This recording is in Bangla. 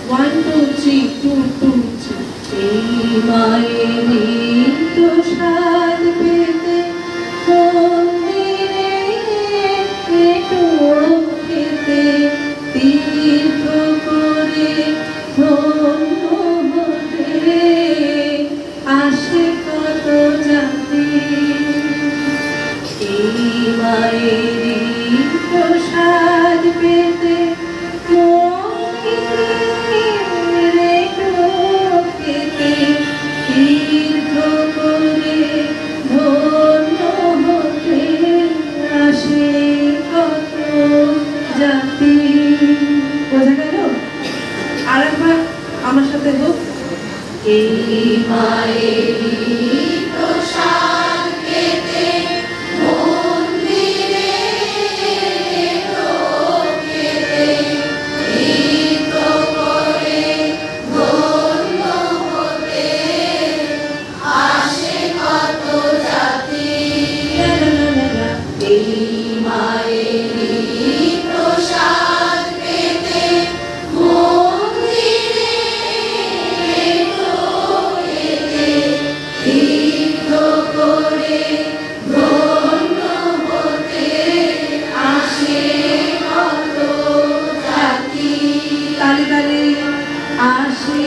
1 2 3 2 2 3 এই মায়েরই প্রসাদ পেতে মন্দিরে একটু খেতে তীর্থ করে ধন্য হতে আসে কত জাতি। এই মায়েরই প্রসাদ পেতে মন্দিরে খেতে তীর্থ করে ধন্য হতে আসে কত জাতি। বোঝা গেল? আরেকবার আমার সাথে হোক। এই মায়েরই প্রসাদ পেতে মন্দিরে খেতে তীর্থ করে ধন্য হতে আসে কত জাতি। এই মায়েরই প্রসাদ পেতে মন্দিরে খেতে তীর্থ করে ধন্য হতে আসে কত জাতি। তালে তালে আসে